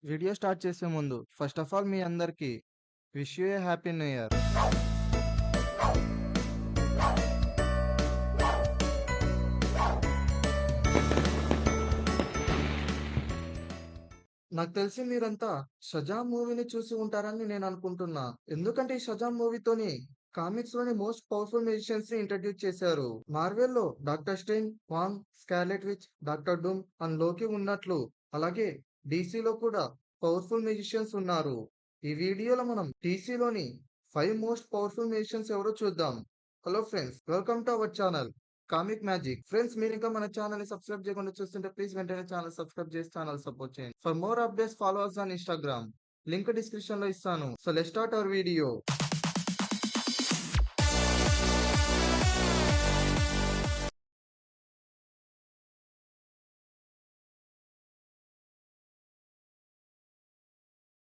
Video start చేసే ముందు first of all మీ అందరికీ wish you A happy new year. నాకు తెలిసి మీరంతా 'షజామ్' మూవీని చూసి ఉంటారని నేను అనుకుంటున్నా. ఎందుకంటే ఈ 'షజామ్' మూవీతోని కామిక్స్ లోని మోస్ట్ పవర్ఫుల్ మ్యూజిషియన్స్ ని ఇంట్రడ్యూస్ చేశారు. మార్వెల్ లో Doctor Strange, Wong, Scarlet Witch, Doctor Doom and Loki ఉన్నట్లు అలాగే డీసీలో కూడా పవర్ఫుల్ మ్యూజిషియన్స్ ఉన్నారు. ఈ వీడియోలో మనం డీసీలోని 5 మోస్ట్ పవర్ఫుల్ మ్యూజిషియన్స్ ఎవరో చూద్దాం. Hello friends, welcome to our channel comic magic. Friends, మీరు ఇంకా మన ఛానల్ ని సబ్స్క్రైబ్ చేయకుండా చూస్తుంటే ప్లీజ్ వెంటనే ఛానల్ సబ్స్క్రైబ్ చేసి ఛానల్ సపోర్ట్ చేయండి. For more updates follow us on Instagram. Link description లో ఇస్తాను. So let's start our video.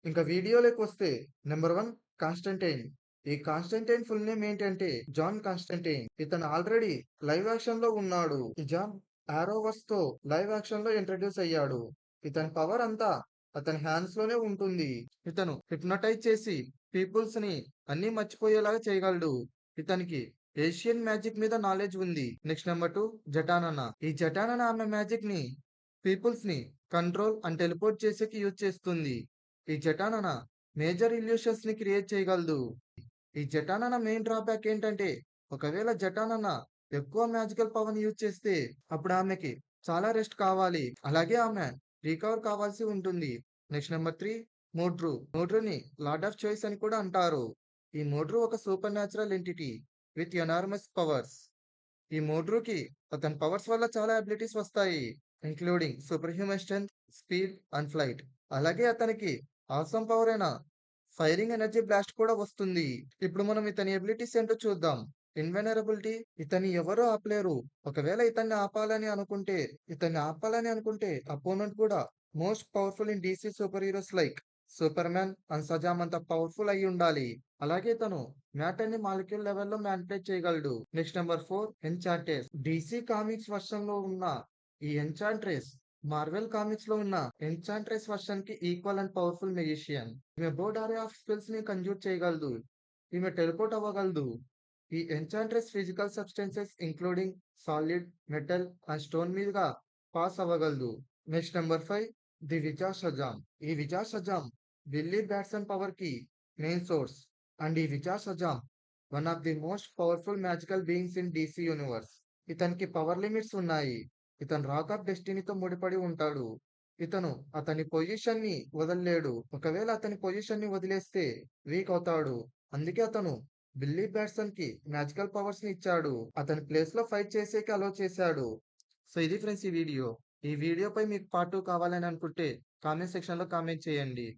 ఇంకా వీడియోలోకి వస్తే నెంబర్ 1 కాన్స్టంటైన్. ఈ కాన్స్టంటైన్ ఫుల్ నేమ్ ఏంటంటే జాన్ కాన్స్టంటైన్. ఇతను ఆల్రెడీ లైవ్ యాక్షన్ లో ఉన్నాడు. ఈ జాన్ ఆరోవర్స్ తో లైవ్ యాక్షన్ లో ఇంట్రడ్యూస్ అయ్యాడు. ఇతని పవర్ అంతా అతని హ్యాండ్స్ లోనే ఉంటుంది. ఇతను హిప్నటైజ్ చేసి పీపుల్స్ ని అన్ని మర్చిపోయేలాగా చేయగలడు. ఇతనికి ఏషియన్ మ్యాజిక్ మీద నాలెడ్జ్ ఉంది. Next number 2 జటానన. ఈ జటానన ఆమె మ్యాజిక్ ని పీపుల్స్ ని కంట్రోల్ అండ్ టెలిపోర్ట్ చేసేకి యూజ్ చేస్తుంది. ఈ జటానన మేజర్ ఇల్యూషన్స్ ని క్రియేట్ చేయగలదు. ఈ జటానన మెయిన్ డ్రాబ్యాక్ ఏంటంటే ఒకవేళ జటానన ఎక్కువ మ్యాజికల్ పవర్ యూజ్ చేస్తే అప్పుడు ఆమెకి చాలా రెస్ట్ కావాలి. అలాగే ఆమె రికవర్ కావాల్సి ఉంటుంది. Next number 3 Mordru. మోడ్రుని లార్డ్ ఆఫ్ చాయిస్ అని కూడా అంటారు. ఈ మోడ్రు ఒక supernatural entity with enormous powers. ఈ మోడ్రుకి అతని పవర్స్ వల్ల చాలా అబిలిటీస్ వస్తాయి, including superhuman strength, speed and flight. అలాగే అతనికి ఆసమ్ పవర్ అయిన ఫైరింగ్ ఎనర్జీ బ్లాస్ట్ కూడా వస్తుంది. ఇప్పుడు మనం ఇతని ఎబిలిటీస్ ఏంటో చూద్దాం. ఇన్వెనరబిలిటీ. ఇతన్ని ఎవరూ ఆపలేరు. ఒకవేళ ఇతన్ని ఆపాలని అనుకుంటే అపోనెంట్ కూడా most powerful in DC superheroes like Superman and Shazam అంత పవర్ఫుల్ అయి ఉండాలి. అలాగే తను మ్యాటర్ ని మాలిక్యూల్ లెవెల్లో మ్యానిపులేట్ చేయగలడు. Next number 4 Enchantress. DC Comics version లో ఉన్న ఈ ఎన్చాంట్రెస్ మార్వెల్ కామిక్స్ లో ఉన్న ఎన్చాంట్రెస్ వర్షన్ కి ఈక్వల్ అండ్ పవర్ఫుల్ మెజిషియన్. ఈమె బోర్డ్ అరే ఆఫ్ స్పెల్స్ ని కంజ్యూర్ చేయగలదు. ఈమె టెలిపోర్ట్ అవ్వగలదు. ఈ ఎన్చాంట్రెస్ physical substances including solid, metal and stone మీదుగా పాస్ అవ్వగలదు. నెక్స్ట్ నెంబర్ 5 ది విజా షజామ్. ఈ విజా షజామ్ బిల్లీ బ్యాట్సన్ పవర్ కి మెయిన్ సోర్స్ అండ్ ఈ విజా Shazam one of the most powerful magical beings in DC universe. ఇతనికి పవర్ లిమిట్స్ ఉన్నాయి. ఇతను రాక్ ఆఫ్ డెస్టినీతో ముడిపడి ఉంటాడు. ఇతను అతని పొజిషన్ ని వదలలేడు. ఒకవేళ అతని పొజిషన్ ని వదిలేస్తే వీక్ అవుతాడు. అందుకే అతను బిల్లీ బ్యాట్సన్ కి మ్యాజికల్ పవర్స్ ని ఇచ్చాడు. అతని ప్లేస్ లో ఫైట్ చేసేకి అలో చేశాడు. సో ఇది ఫ్రెండ్స్ ఈ వీడియో. ఈ వీడియోపై మీకు పార్ట్ 2 కావాలని అనుకుంటే కామెంట్ సెక్షన్ లో కామెంట్ చేయండి.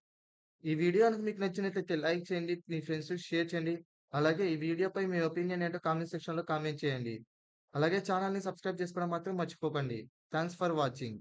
ఈ వీడియో కనుక మీకు నచ్చినట్లయితే లైక్ చేయండి, మీ ఫ్రెండ్స్ షేర్ చేయండి. అలాగే ఈ వీడియోపై మీ ఒపీనియన్ ఏంటో కామెంట్ సెక్షన్ లో కామెంట్ చేయండి. అలాగే ఛానల్ ని సబ్స్క్రైబ్ చేసుకోవడం మాత్రం మర్చిపోకండి. Thanks for watching.